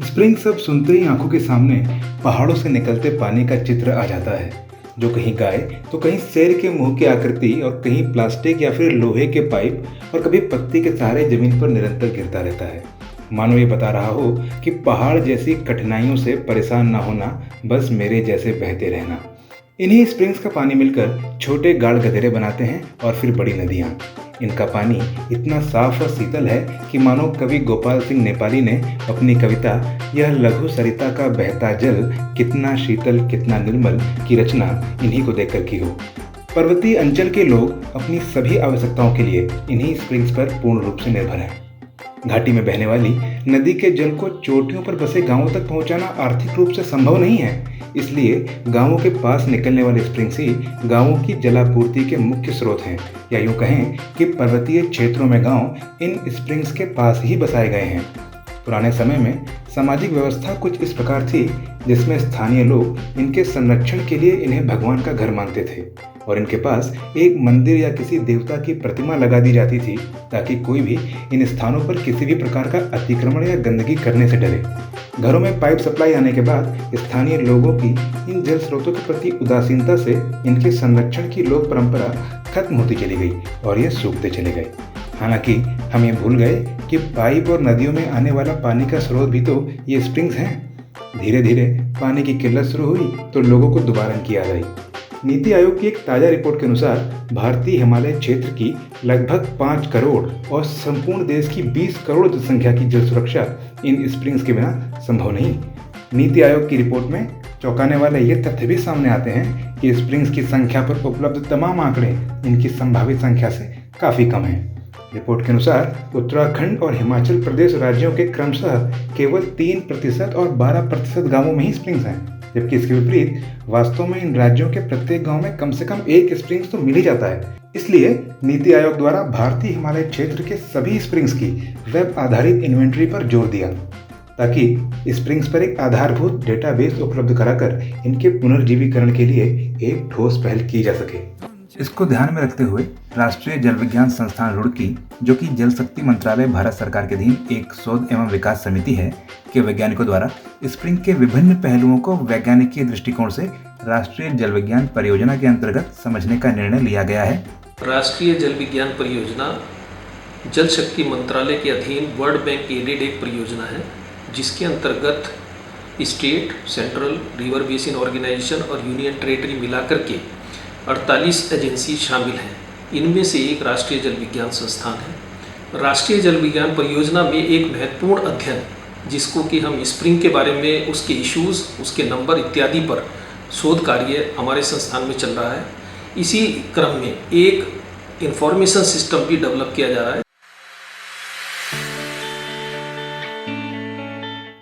Spring शब्द सुनते ही आंखों के सामने पहाड़ों से निकलते पानी का चित्र आ जाता है, जो कहीं गाय तो कहीं शेर के मुंह की आकृति और कहीं प्लास्टिक या फिर लोहे के पाइप और कभी पत्ती के सहारे जमीन पर निरंतर गिरता रहता है। मानो ये बता रहा हो कि पहाड़ जैसी कठिनाइयों से परेशान ना होना, बस मेरे जैसे बहते रहना। इन्हीं स्प्रिंग्स का पानी मिलकर छोटे गाढ़ गधेरे बनाते हैं और फिर बड़ी नदियाँ। इनका पानी इतना साफ और शीतल है कि मानो कवि गोपाल सिंह नेपाली ने अपनी कविता यह लघु सरिता का बहता जल कितना शीतल कितना निर्मल की रचना इन्हीं को देखकर की हो। पर्वतीय अंचल के लोग अपनी सभी आवश्यकताओं के लिए इन्हीं स्प्रिंग्स पर पूर्ण रूप से निर्भर हैं। घाटी में बहने वाली नदी के जल को चोटियों पर बसे गांवों तक पहुंचाना आर्थिक रूप से संभव नहीं है, इसलिए गांवों के पास निकलने वाले स्प्रिंग्स ही गांवों की जलापूर्ति के मुख्य स्रोत हैं। या यूं कहें कि पर्वतीय क्षेत्रों में गांव इन स्प्रिंग्स के पास ही बसाए गए हैं। पुराने समय में सामाजिक व्यवस्था कुछ इस प्रकार थी जिसमें स्थानीय लोग इनके संरक्षण के लिए इन्हें भगवान का घर मानते थे और इनके पास एक मंदिर या किसी देवता की प्रतिमा लगा दी जाती थी ताकि कोई भी इन स्थानों पर किसी भी प्रकार का अतिक्रमण या गंदगी करने से डरे। घरों में पाइप सप्लाई आने के बाद स्थानीय लोगों की इन जल स्रोतों के प्रति उदासीनता से इनके संरक्षण की लोक परंपरा खत्म होती चली गई और ये सूखते चले गए। हालांकि हम ये भूल गए कि पाइप और नदियों में आने वाला पानी का स्रोत भी तो ये स्प्रिंग्स हैं। धीरे धीरे पानी की किल्लत शुरू हुई तो लोगों को दोबारा इनकी याद आई। नीति आयोग की एक ताज़ा रिपोर्ट के अनुसार भारतीय हिमालय क्षेत्र की लगभग 5 करोड़ और संपूर्ण देश की 20 करोड़ जनसंख्या की जल सुरक्षा इन स्प्रिंग्स के बिना संभव नहीं। नीति आयोग की रिपोर्ट में चौंकाने वाले ये तथ्य भी सामने आते हैं कि स्प्रिंग्स की संख्या पर उपलब्ध तमाम आंकड़े इनकी संभावित संख्या से काफ़ी कम हैं। रिपोर्ट के अनुसार उत्तराखंड और हिमाचल प्रदेश राज्यों के क्रमशः केवल 3% और 12% गांवों में ही स्प्रिंग्स हैं, जबकि इसके विपरीत वास्तव में इन राज्यों के प्रत्येक गांव में कम से कम एक स्प्रिंग्स तो मिल ही जाता है। इसलिए नीति आयोग द्वारा भारतीय हिमालय क्षेत्र के सभी स्प्रिंग्स की वेब आधारित इन्वेंट्री पर जोर दिया ताकि स्प्रिंग्स पर एक आधारभूत डेटाबेस उपलब्ध कराकर इनके पुनर्जीवीकरण के लिए एक ठोस पहल की जा सके। इसको ध्यान में रखते हुए राष्ट्रीय जल विज्ञान संस्थान रुड़की, जो कि जल शक्ति मंत्रालय भारत सरकार के अधीन एक शोध एवं विकास समिति है, के वैज्ञानिकों द्वारा स्प्रिंग के विभिन्न पहलुओं को वैज्ञानिकीय दृष्टिकोण से राष्ट्रीय जल विज्ञान परियोजना के अंतर्गत समझने का निर्णय लिया गया है। राष्ट्रीय जल विज्ञान परियोजना जल शक्ति मंत्रालय के अधीन वर्ल्ड बैंक एडेड एक परियोजना है, जिसके अंतर्गत state, central, river basin organisation और यूनियन टेरेटरी मिलाकर के 48 एजेंसी शामिल हैं। इनमें से एक राष्ट्रीय जल विज्ञान संस्थान है। राष्ट्रीय जल विज्ञान परियोजना में एक महत्वपूर्ण अध्ययन, जिसको कि हम स्प्रिंग के बारे में उसके इश्यूज़, उसके नंबर इत्यादि पर शोध कार्य हमारे संस्थान में चल रहा है। इसी क्रम में एक इंफॉर्मेशन सिस्टम भी डेवलप किया जा रहा है।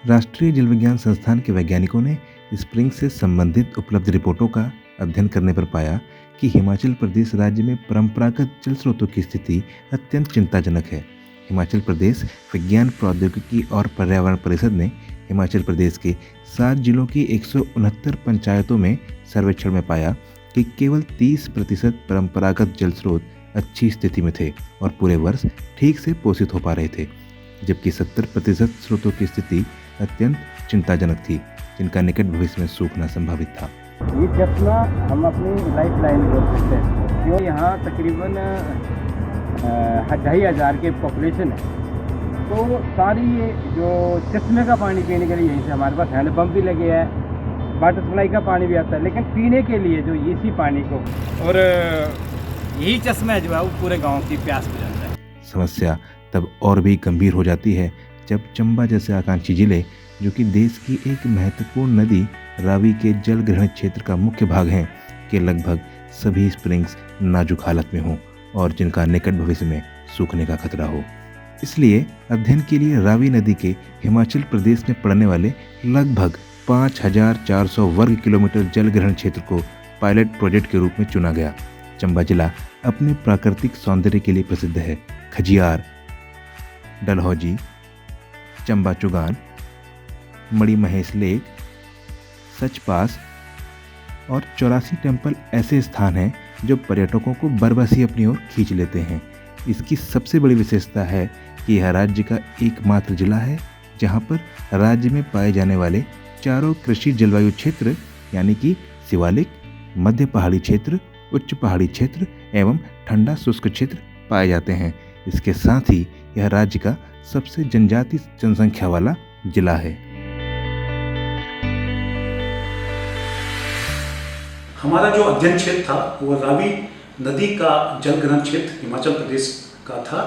राष्ट्रीय जल विज्ञान संस्थान के वैज्ञानिकों ने स्प्रिंग से संबंधित उपलब्ध रिपोर्टों का अध्ययन करने पर पाया कि हिमाचल प्रदेश राज्य में परंपरागत जल स्रोतों की स्थिति अत्यंत चिंताजनक है। हिमाचल प्रदेश विज्ञान प्रौद्योगिकी और पर्यावरण परिषद ने हिमाचल प्रदेश के 7 जिलों की 169 पंचायतों में सर्वेक्षण में पाया कि केवल 30% परंपरागत जल स्रोत अच्छी स्थिति में थे और पूरे वर्ष ठीक से पोषित हो पा रहे थे, जबकि 70% स्रोतों की स्थिति अत्यंत चिंताजनक थी, जिनका निकट भविष्य में सूखना संभावित था। ये चश्मा हम अपनी लाइफ लाइन बोल सकते हैं, क्यों यहाँ तकरीबन 2,500 के पॉपुलेशन है, तो सारी ये जो चश्मे का पानी पीने के लिए यहीं से हमारे पास हैंडपम्प भी लगे हैं, वाटर सप्लाई का पानी भी आता है, लेकिन पीने के लिए जो इसी पानी को और यही चश्मा जो है वो पूरे गाँव की प्यास बुझाता है। समस्या तब और भी गंभीर हो जाती है जब चंबा जैसे आकांक्षी जिले, जो कि देश की एक महत्वपूर्ण नदी रावी के जल ग्रहण क्षेत्र का मुख्य भाग हैं, के लगभग सभी स्प्रिंग्स नाजुक हालत में हों और जिनका निकट भविष्य में सूखने का खतरा हो। इसलिए अध्ययन के लिए रावी नदी के हिमाचल प्रदेश में पड़ने वाले लगभग 5,400 वर्ग किलोमीटर जल ग्रहण क्षेत्र को पायलट प्रोजेक्ट के रूप में चुना गया। चंबा जिला अपने प्राकृतिक सौंदर्य के लिए प्रसिद्ध है। खजियार, डलहौजी, चंबा चुगान, मणि महेश लेक, सचपास और 84 टेम्पल ऐसे स्थान हैं जो पर्यटकों को बरबसी अपनी ओर खींच लेते हैं। इसकी सबसे बड़ी विशेषता है कि यह राज्य का एकमात्र जिला है जहां पर राज्य में पाए जाने वाले चारों कृषि जलवायु क्षेत्र यानी कि शिवालिक, मध्य पहाड़ी क्षेत्र, उच्च पहाड़ी क्षेत्र एवं ठंडा शुष्क क्षेत्र पाए जाते हैं। इसके साथ ही यह राज्य का सबसे जनजातीय जनसंख्या वाला जिला है। हमारा जो अध्ययन क्षेत्र था वो रावी नदी का जलग्रहण क्षेत्र हिमाचल प्रदेश का था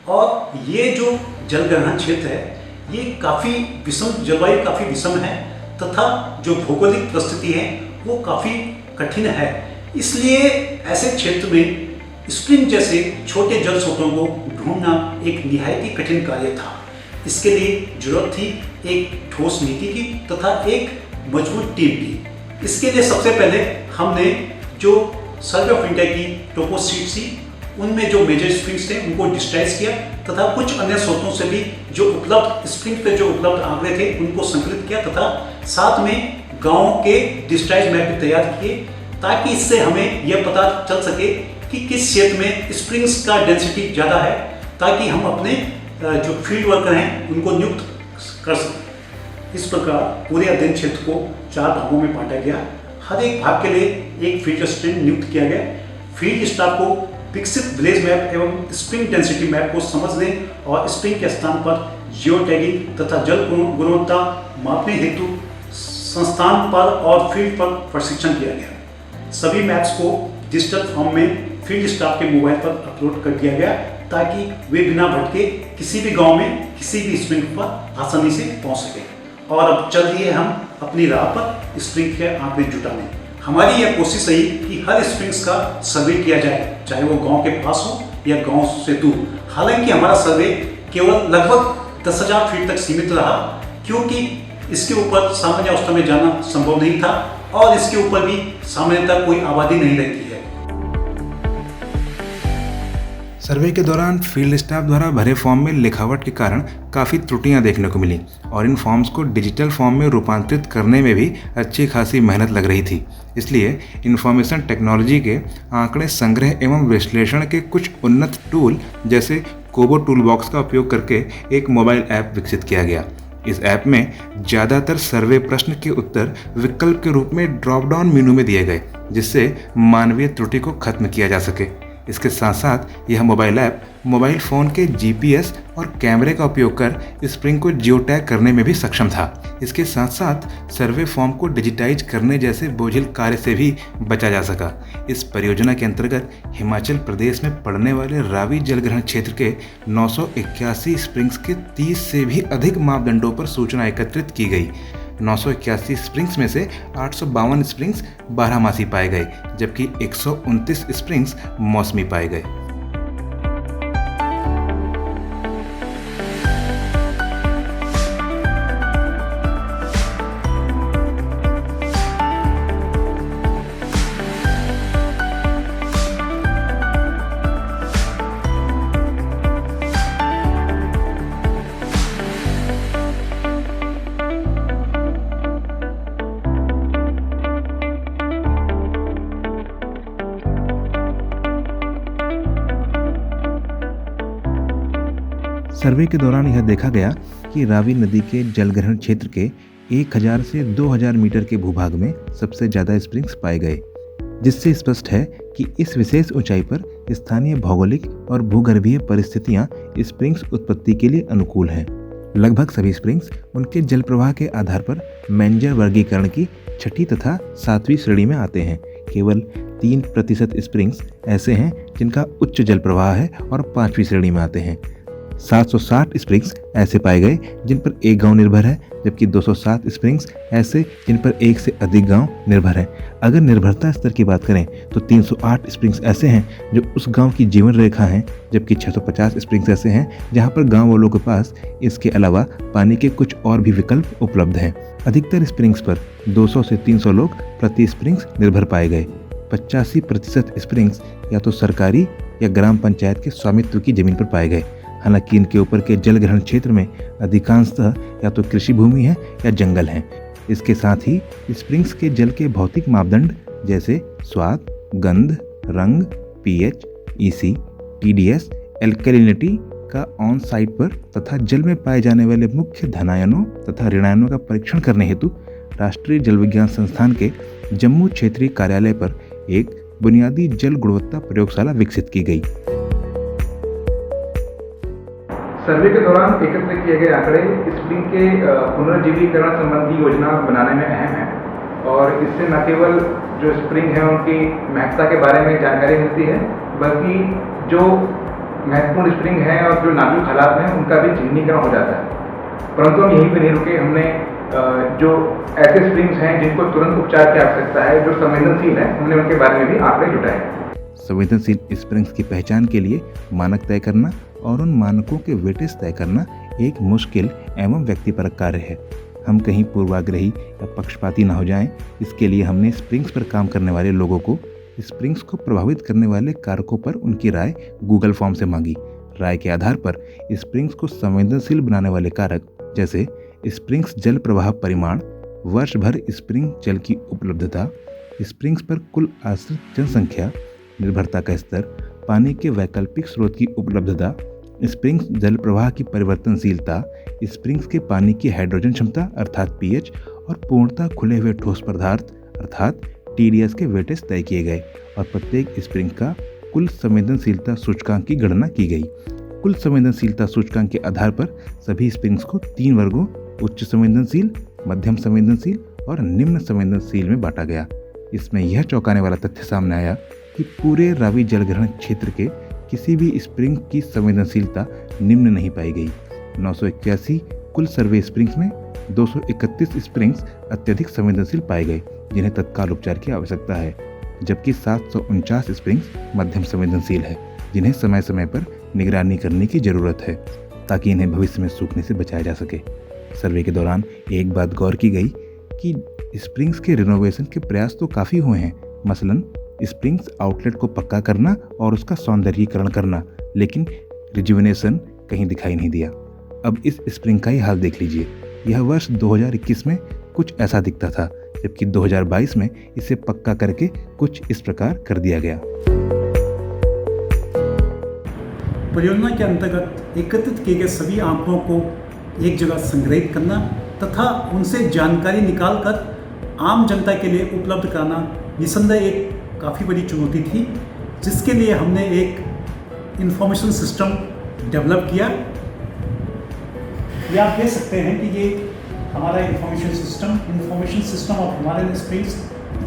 और ये जो जलग्रहण क्षेत्र है ये काफ़ी विषम, जलवायु काफ़ी विषम है तथा जो भौगोलिक परिस्थिति है वो काफ़ी कठिन है। इसलिए ऐसे क्षेत्र में स्प्रिंग जैसे छोटे जल स्रोतों को ढूंढना एक निहायत ही कठिन कार्य था। इसके लिए जरूरत थी एक ठोस नीति की तथा एक मजबूत टीम की। इसके लिए सबसे पहले हमने जो सर्वे ऑफ इंडिया की टोपोशीट थी उनमें जो मेजर स्प्रिंग्स थे उनको डिजिटाइज किया तथा कुछ अन्य स्रोतों से भी जो उपलब्ध स्प्रिंग पे जो उपलब्ध आंकड़े थे उनको संकलित किया तथा साथ में गाँव के डिजिटाइज मैप भी तैयार किए ताकि इससे हमें यह पता चल सके कि किस क्षेत्र में स्प्रिंग्स का डेंसिटी ज़्यादा है ताकि हम अपने जो फील्ड वर्कर हैं उनको नियुक्त कर सकें। इस प्रकार पूरे अध्ययन क्षेत्र को 4 भागों में बांटा गया। हर एक भाग के लिए एक फील्ड असिस्टेंट नियुक्त किया गया। फील्ड स्टाफ को विकसित विलेज मैप एवं स्प्रिंग डेंसिटी मैप को समझने और स्प्रिंग के स्थान पर जियो टैगिंग तथा जल गुणवत्ता मापने हेतु संस्थान पर और फील्ड पर प्रशिक्षण दिया गया। सभी मैप्स को डिजिटल फॉर्म में फील्ड स्टाफ के मोबाइल पर अपलोड कर दिया गया ताकि वे बिना भटके किसी भी गांव में किसी भी स्प्रिंग पर आसानी से पहुंच सकें। और अब चल दिए हम अपनी राह पर स्प्रिंग के आंकड़े जुटाने। हमारी यह कोशिश रही कि हर स्प्रिंग्स का सर्वे किया जाए, चाहे वो गांव के पास हो या गांव से दूर। हालांकि हमारा सर्वे केवल लगभग 10,000 फीट तक सीमित रहा क्योंकि इसके ऊपर सामान्य अवस्था में जाना संभव नहीं था और इसके ऊपर भी सामान्यतः कोई आबादी नहीं रहती है। सर्वे के दौरान फील्ड स्टाफ द्वारा भरे फॉर्म में लिखावट के कारण काफ़ी त्रुटियां देखने को मिली और इन फॉर्म्स को डिजिटल फॉर्म में रूपांतरित करने में भी अच्छी खासी मेहनत लग रही थी। इसलिए इंफॉर्मेशन टेक्नोलॉजी के आंकड़े संग्रह एवं विश्लेषण के कुछ उन्नत टूल जैसे कोबो टूल बॉक्स का उपयोग करके एक मोबाइल ऐप विकसित किया गया। इस ऐप में ज़्यादातर सर्वे प्रश्न के उत्तर विकल्प के रूप में ड्रॉप डाउन मेनू में दिए गए जिससे मानवीय त्रुटि को खत्म किया जा सके। इसके साथ साथ यह मोबाइल ऐप मोबाइल फ़ोन के जीपीएस और कैमरे का उपयोग कर स्प्रिंग को जियो टैग करने में भी सक्षम था। इसके साथ साथ सर्वे फॉर्म को डिजिटाइज करने जैसे बोझिल कार्य से भी बचा जा सका। इस परियोजना के अंतर्गत हिमाचल प्रदेश में पड़ने वाले रावी जलग्रहण क्षेत्र के 981 स्प्रिंग्स के 30 से भी अधिक मापदंडों पर सूचना एकत्रित की गई। 981 स्प्रिंग्स में से 852 स्प्रिंग्स बारहमासी पाए गए जबकि 129 स्प्रिंग्स मौसमी पाए गए। सर्वे के दौरान यह देखा गया कि रावी नदी के जलग्रहण क्षेत्र के 1000 से 2000 मीटर के भूभाग में सबसे ज़्यादा स्प्रिंग्स पाए गए, जिससे स्पष्ट है कि इस विशेष ऊंचाई पर स्थानीय भौगोलिक और भूगर्भीय परिस्थितियां स्प्रिंग्स उत्पत्ति के लिए अनुकूल हैं। लगभग सभी स्प्रिंग्स उनके जल प्रवाह के आधार पर मेंजर वर्गीकरण की 6ठी तथा 7वीं श्रेणी में आते हैं। केवल 3% स्प्रिंग्स ऐसे हैं जिनका उच्च जल प्रवाह है और 5वीं श्रेणी में आते हैं। 760 स्प्रिंग्स ऐसे पाए गए जिन पर एक गांव निर्भर है, जबकि 207 स्प्रिंग्स ऐसे जिन पर एक से अधिक गांव निर्भर है। अगर निर्भरता स्तर की बात करें तो 308 स्प्रिंग्स ऐसे हैं जो उस गांव की जीवन रेखा हैं, जबकि 650 स्प्रिंग्स ऐसे हैं जहां पर गांव वालों के पास इसके अलावा पानी के कुछ और भी विकल्प उपलब्ध हैं। अधिकतर स्प्रिंग्स पर 200 से 300 लोग प्रति स्प्रिंग्स निर्भर पाए गए। 85% स्प्रिंग्स या तो सरकारी या ग्राम पंचायत के स्वामित्व की जमीन पर पाए गए। हालांकि इनके ऊपर के जल ग्रहण क्षेत्र में अधिकांशतः या तो कृषि भूमि है या जंगल है। इसके साथ ही स्प्रिंग्स के जल के भौतिक मापदंड जैसे स्वाद, गंध, रंग, पीएच, ईसी, टीडीएस, एल्कलिनिटी, का ऑन साइट पर तथा जल में पाए जाने वाले मुख्य धनायनों तथा ऋणायनों का परीक्षण करने हेतु राष्ट्रीय जल विज्ञान संस्थान के जम्मू क्षेत्रीय कार्यालय पर एक बुनियादी जल गुणवत्ता प्रयोगशाला विकसित की गई। सर्वे के दौरान एकत्र किए गए आंकड़े स्प्रिंग के पुनर्जीवीकरण संबंधी योजना बनाने में अहम है और इससे न केवल जो स्प्रिंग है उनकी महत्ता के बारे में जानकारी मिलती है, बल्कि जो महत्वपूर्ण स्प्रिंग है और जो नाजुक हालात हैं उनका भी चिन्हीकरण हो जाता है। परंतु हम यहीं पर नहीं रुके, हमने जो ऐसे स्प्रिंग्स हैं जिनको तुरंत उपचार की आवश्यकता है, जो संवेदनशील है, हमने उनके बारे में भी आंकड़े जुटाए। संवेदनशील स्प्रिंग्स की पहचान के लिए मानक तय करना और उन मानकों के वेटेज तय करना एक मुश्किल एवं व्यक्तिपरक कार्य है। हम कहीं पूर्वाग्रही या पक्षपाती न हो जाएं, इसके लिए हमने स्प्रिंग्स पर काम करने वाले लोगों को स्प्रिंग्स को प्रभावित करने वाले कारकों पर उनकी राय गूगल फॉर्म से मांगी। राय के आधार पर स्प्रिंग्स को संवेदनशील बनाने वाले कारक जैसे स्प्रिंग्स जल प्रवाह परिमाण, वर्ष भर स्प्रिंग जल की उपलब्धता, स्प्रिंग्स पर कुल आश्रित जनसंख्या, निर्भरता का स्तर, पानी के वैकल्पिक स्रोत की उपलब्धता, स्प्रिंग्स जल प्रवाह की परिवर्तनशीलता, स्प्रिंग्स के पानी की हाइड्रोजन क्षमता अर्थात पीएच और पूर्णतः खुले हुए ठोस पदार्थ अर्थात टीडीएस के वेटेज तय किए गए और प्रत्येक स्प्रिंग का कुल संवेदनशीलता सूचकांक की गणना की गई। कुल संवेदनशीलता सूचकांक के आधार पर सभी स्प्रिंग्स को 3 वर्गों उच्च संवेदनशील, मध्यम संवेदनशील और निम्न संवेदनशील में बांटा गया। इसमें यह चौंकाने वाला तथ्य सामने आया कि पूरे रावी जलग्रहण क्षेत्र के किसी भी स्प्रिंग की संवेदनशीलता निम्न नहीं पाई गई। 981 कुल सर्वे स्प्रिंग्स में 231 स्प्रिंग्स अत्यधिक संवेदनशील पाए गए जिन्हें तत्काल उपचार की आवश्यकता है, जबकि 749 स्प्रिंग्स मध्यम संवेदनशील है जिन्हें समय समय पर निगरानी करने की जरूरत है ताकि इन्हें भविष्य में सूखने से बचाया जा सके। सर्वे के दौरान एक बात गौर की गई कि स्प्रिंग्स के रिनोवेशन के प्रयास तो काफ़ी हुए हैं, मसलन स्प्रिंग्स आउटलेट को पक्का करना और उसका सौंदर्यीकरण करना, लेकिन रिजुविनेशन कहीं दिखाई नहीं दिया। अब इस स्प्रिंग का ही हाल देख लीजिए। यह वर्ष 2021 में कुछ ऐसा दिखता था, जबकि 2022 में इसे पक्का करके कुछ इस प्रकार कर दिया गया। परियोजना के अंतर्गत एकत्रित किए गए सभी आंकड़ों को एक जगह संग्रहित करना तथा उनसे जानकारी निकालकर आम जनता के लिए उपलब्ध कराना निसंदेह एक काफ़ी बड़ी चुनौती थी, जिसके लिए हमने एक इंफॉर्मेशन सिस्टम डेवलप किया। ये आप देख सकते हैं कि ये हमारा information system of Himalayan springs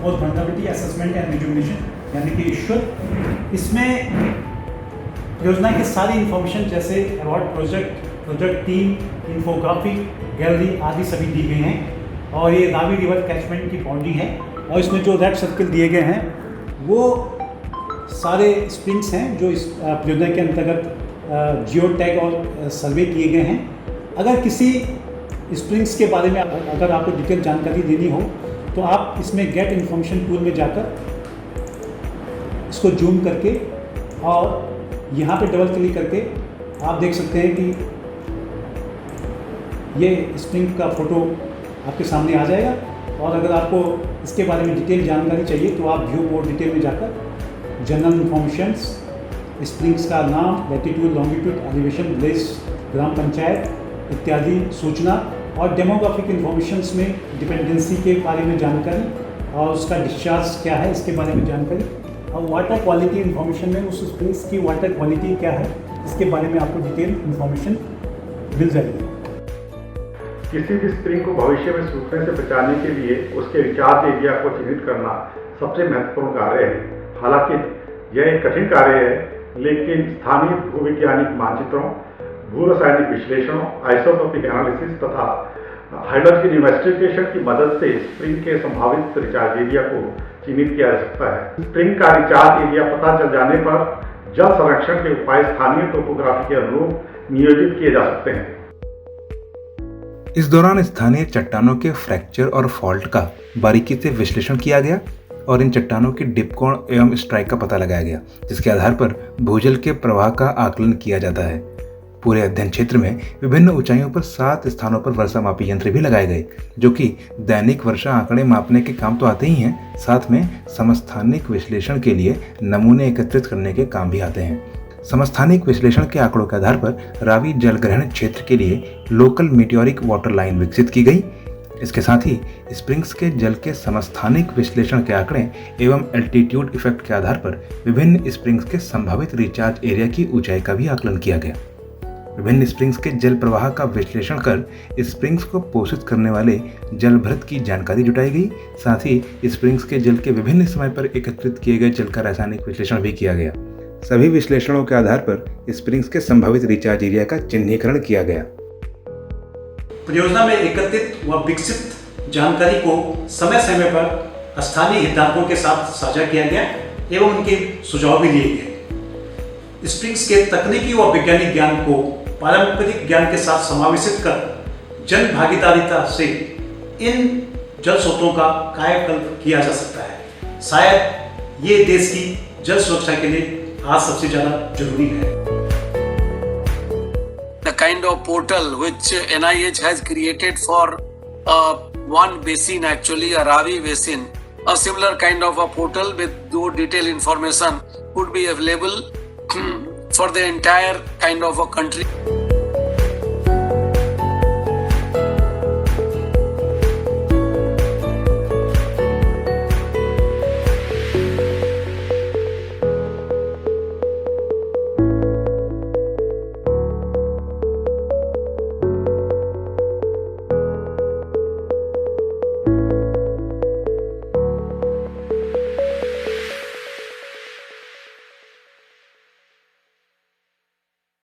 और वल्नरेबिलिटी असेसमेंट एंड रिजुविनेशन यानी कि ईश्वर। इसमें योजना की सारी इंफॉर्मेशन जैसे award project team, infographic, gallery आदि सभी दी गई हैं और ये रावी रिवर कैचमेंट की बाउंड्री है और इसमें जो रेड सर्कल दिए गए हैं वो सारे स्प्रिंग्स हैं जो इस परियोजना के अंतर्गत जियो टैग और सर्वे किए गए हैं। अगर किसी स्प्रिंग्स के बारे में अगर आपको डिटेल जानकारी देनी हो तो आप इसमें गेट इन्फॉर्मेशन टूल में जाकर इसको जूम करके और यहाँ पे डबल क्लिक करके आप देख सकते हैं कि ये स्प्रिंग का फ़ोटो आपके सामने आ जाएगा और अगर आपको इसके बारे में डिटेल जानकारी चाहिए तो आप व्यू मोर डिटेल में जाकर जनरल इन्फॉर्मेशंस, स्प्रिंग्स का नाम, लैटिट्यूड, लॉन्गिट्यूड, एलिवेशन, विलेज, ग्राम पंचायत इत्यादि सूचना और डेमोग्राफिक इन्फॉर्मेशंस में डिपेंडेंसी के बारे में जानकारी और उसका डिस्चार्ज क्या है इसके बारे में जानकारी और वाटर क्वालिटी इन्फॉर्मेशन में उस स्प्रिंग्स की वाटर क्वालिटी क्या है इसके बारे में आपको डिटेल इन्फॉर्मेशन मिल जाएगी। किसी भी स्प्रिंग को भविष्य में सूखने से बचाने के लिए उसके रिचार्ज एरिया को चिन्हित करना सबसे महत्वपूर्ण कार्य है। हालांकि यह एक कठिन कार्य है, लेकिन स्थानीय भूवैज्ञानिक मानचित्रों, भू रासायनिक विश्लेषणों, आइसोटोपिक एनालिसिस तथा हाइड्रोलॉजिकल इन्वेस्टिगेशन की मदद से स्प्रिंग के संभावित रिचार्ज एरिया को चिन्हित किया जा सकता है। स्प्रिंग का रिचार्ज एरिया पता चल जाने पर जल संरक्षण के उपाय स्थानीय टोपोग्राफी के अनुरूप नियोजित किए जा सकते हैं। इस दौरान स्थानीय चट्टानों के फ्रैक्चर और फॉल्ट का बारीकी से विश्लेषण किया गया और इन चट्टानों के डिप कोण एवं स्ट्राइक का पता लगाया गया, जिसके आधार पर भूजल के प्रवाह का आकलन किया जाता है। पूरे अध्ययन क्षेत्र में विभिन्न ऊंचाइयों पर 7 स्थानों पर वर्षा मापी यंत्र भी लगाए गए, जो कि दैनिक वर्षा आंकड़े मापने के काम तो आते ही हैं, साथ में समस्थानिक विश्लेषण के लिए नमूने एकत्रित करने के काम भी आते हैं। समस्थानिक विश्लेषण के आंकड़ों के आधार पर रावी जलग्रहण क्षेत्र के लिए लोकल मीटियोरिक वाटर लाइन विकसित की गई। इसके साथ ही स्प्रिंग्स के जल के समस्थानिक विश्लेषण के आंकड़े एवं एल्टीट्यूड इफेक्ट के आधार पर विभिन्न स्प्रिंग्स के संभावित रिचार्ज एरिया की ऊंचाई का भी आकलन किया गया। विभिन्न स्प्रिंग्स के जल प्रवाह का विश्लेषण कर स्प्रिंग्स को पोषित करने वाले जलभृत की जानकारी जुटाई गई। साथ ही स्प्रिंग्स के जल के विभिन्न समय पर एकत्रित किए गए जल का रासायनिक विश्लेषण भी किया गया। सभी विश्लेषणों के आधार पर स्प्रिंग्स के संभावित रिचार्ज एरिया का चिन्हीकरण किया गया। परियोजना में एकत्रित व विकसित जानकारी को समय समय पर स्थानीय हितधारकों के साथ साझा किया गया एवं उनके सुझाव भी लिए गए। स्प्रिंग्स के तकनीकी व वैज्ञानिक ज्ञान को पारंपरिक ज्ञान के साथ समावेशित कर जन भागीदारिता से इन जल स्रोतों का कायाकल्प किया जा सकता है। शायद ये देश की जल सुरक्षा के लिए आज सबसे ज्यादा जरूरी है। The kind of portal which NIH has created for one basin, actually a Ravi basin, a similar kind of a portal with more detailed information would be available for the entire kind of a country.